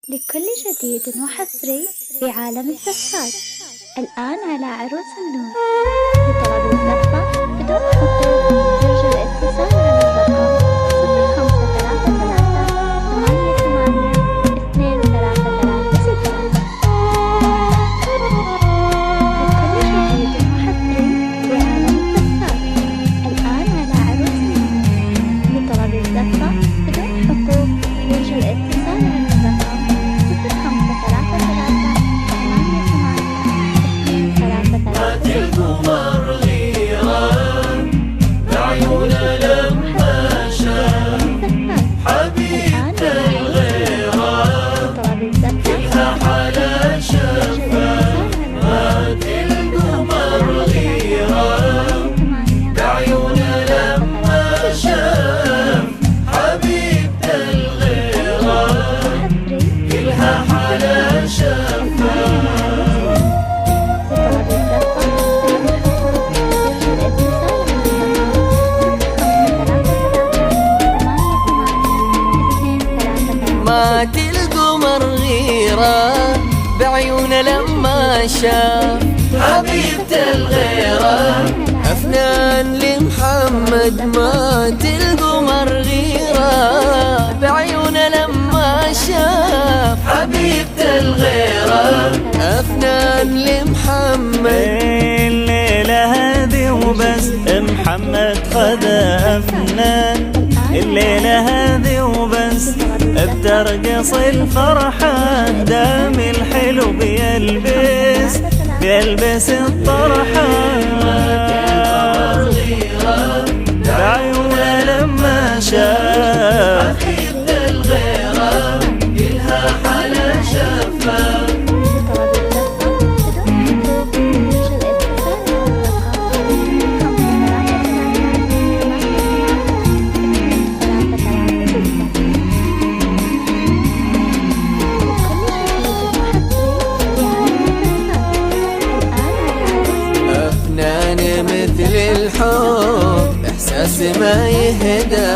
لكل جديد وحصري في عالم الزفات. الآن على عروس النور. لطلب الزفة بدون حقوق يرجى الاتصال على الرقم 0533 88 2336. لكل جديد وحصري في عالم الزفات. الآن على عروس النور. لطلب الزفة بدون حقوق يرجى الاتصال على الرقم 0533 القمر غيرة بعيونه لما شاف حبيبة الغيرة كلها حلا شافها. مات القمر غيرة بعيونه لما شاف حبيبة الغيرة كلها حلا شافها. مات القمر غيرة بعيونه لما شاف حبيبة الغيرة أفنان لمحمد. مات القمر غيرة بعيونه لما شاف حبيبة الغيرة أفنان لمحمد. الليلة هذه وبس محمد خذ أفنان. الليلة هذه وبس بترقص الفرحة. دام الحلو بيلبس الطرحة. بعيونه لما شاف حبيبة الغيرة كلها حلا شافها. مثل الحب إحساس ما يهدى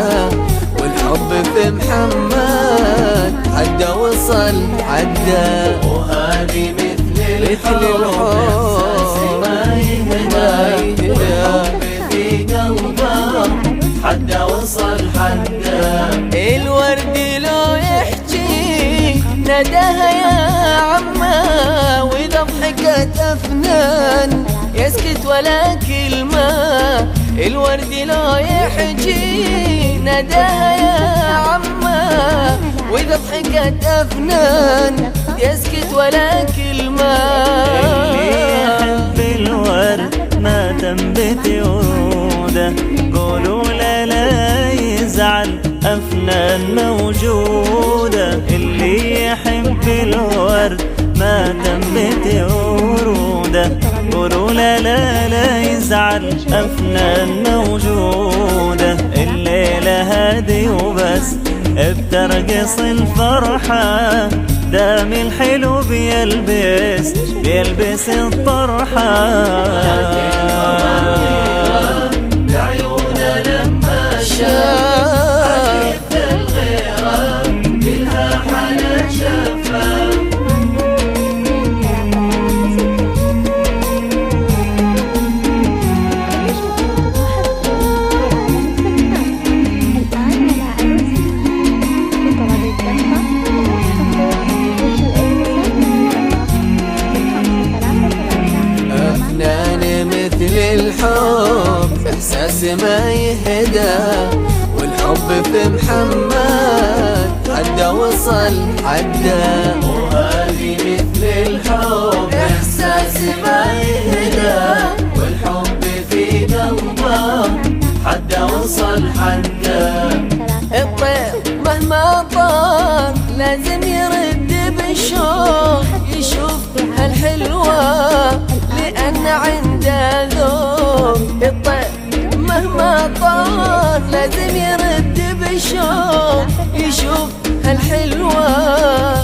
والحب في محمد حدا وصل حدا. وهذه مثل الحب إحساس ما يهدى والحب في قلبه حدا وصل حدا. الورد لو يحكي نداها يا عمه وإذا ضحكت أفنان يسكت ولا كلمة. الورد لو يحكي نداها يا عمه وإذا ضحكت أفنان يسكت ولا كلمة. اللي يحب الورد ما تنبت وروده قولوا لا يزعل أفنان موجودة. اللي يحب الورد ما تنبت وروده قولوا لا يزعل أفنان موجودة. الليلة هادي وبس بترقص الفرحة. دام الحلو بيلبس الطرحة. بعيونه لما شاف حبيبة الغيرة كلها حلا شافها. مثل الحب إحساس ما يهدى والحب في محمد حدا وصل حدا. وهذه مثل الحب إحساس ما يهدى والحب في قلبه حدا وصل حدا. الطير مهما طار لازم يرد بالشوق يشوف هالحلوة لأن عنده ذوق. الطير مهما طار لازم يرد بالشوق يشوف هالحلوة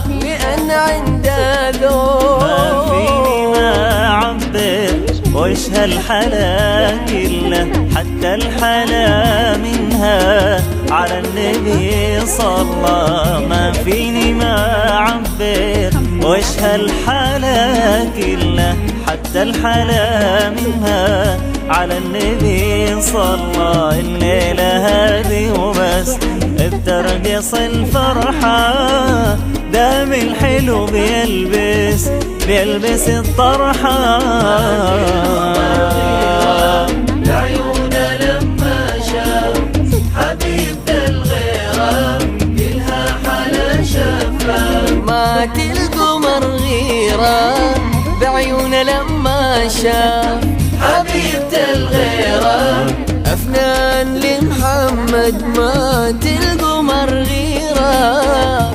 لأن عنده ذوق. ما فيني ما أعبر وش هالحلا كله حتى الحلا منها على النبي صلى ما فيني ما أعبر وش هالحلا كله حتى الحلا منها على النبي صلى الليلة هذه وبس بترقص الفرحة دام الحلو بيلبس الطرحة لعيونه لما شاف حبيبته الغيرة كلها حلا شفا مات القمر غيرة بعيونه لما شاف حبيبته الغيرة أفنان لمحمد مات القمر غيرة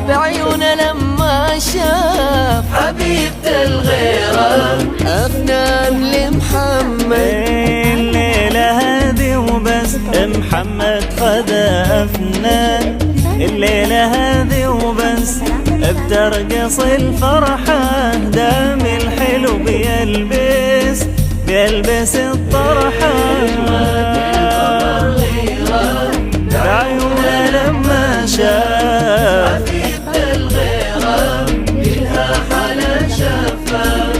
بعيونه لما شاف حبيبته الغيرة أفنان لمحمد الليلة هذه وبس محمد خدا أفنان الليلة هذه وبس بترقص الفرحة دام الحلو بيلبس الطرحة بعيونه لما شاف حبيبته الغيرة كلها حلا شفا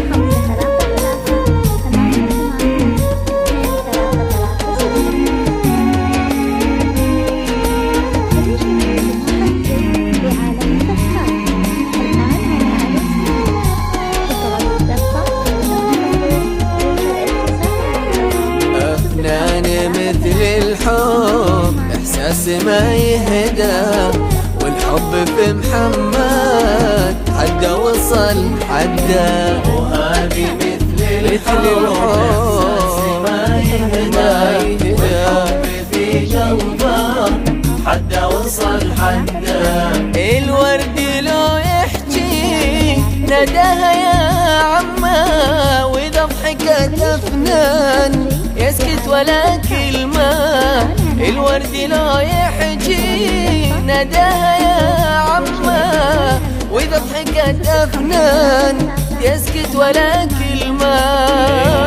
مثل الحب إحساس ما يهدى والحب في محمد عدى وصل عدى وهذه مثل الحب إحساس ما يهدى والحب في قلبه عدى وصل عدى الورد لو يحكي نداها يا عمه وإذا ضحكت أفنان يسكت ولا كلمة الورد لو يحكي نداها يا عمه وإذا ضحكت أفنان يسكت ولا كلمة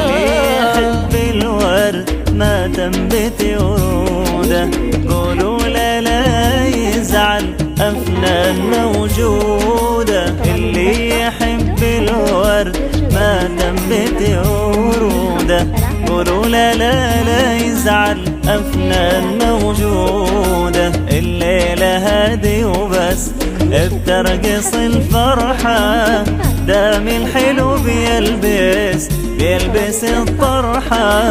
يحب الورد ما تنبت وروده قولوا لا يزعل أفنان موجودة اللي يحب الورد ما تنبت وروده قولوا لا يزعل أفنان موجودة الليلة هادي وبس بترقص الفرحة دام الحلو بيلبس الطرحة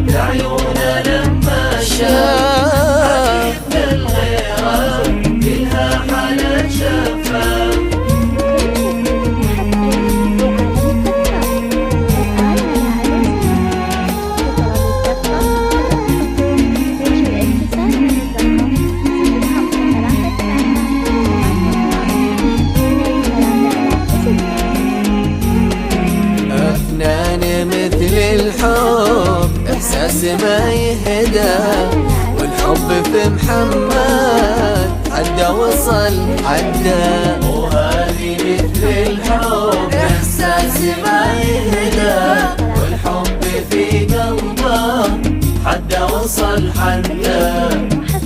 لعيونه لما شاف حبيبته الغيرة كلها حلا شفا مثل الحب إحساس ما يهدى والحب في محمد عدى وصل عدى وهذه مثل الحب إحساس ما يهدى والحب في قلبه عدى وصل عدى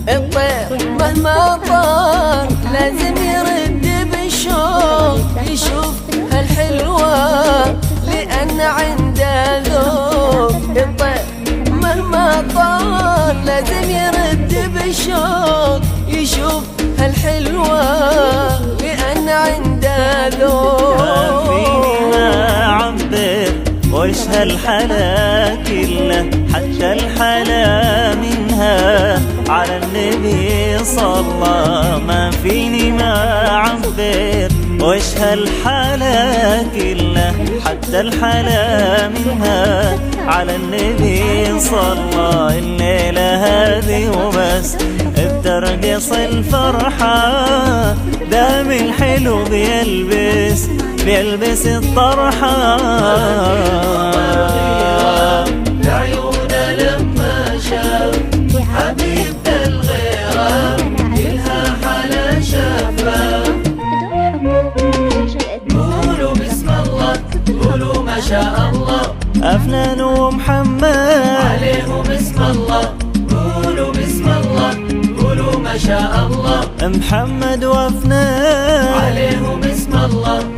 الطير مهما طار لازم يرد بشوق يشوف هالحلوة لأن عنده ذوق الطير مهما طال لازم يرد بشوق يشوف هالحلوة لأن عنده ذوق ما فيني ما أعبر وش هالحلا كله حتى الحلا منها على النبي صلى ما فيني ما أعبر وش هالحلا كله حتى الحلا منها على النبي صلى الليلة هذه وبس بترقص الفرحة دام الحلو بيلبس الطرحة لعيونه لما شاف حبيبته الغيرة كلها حلا شفا قولوا بسم الله قولوا محمد وافنان عليهم اسم الله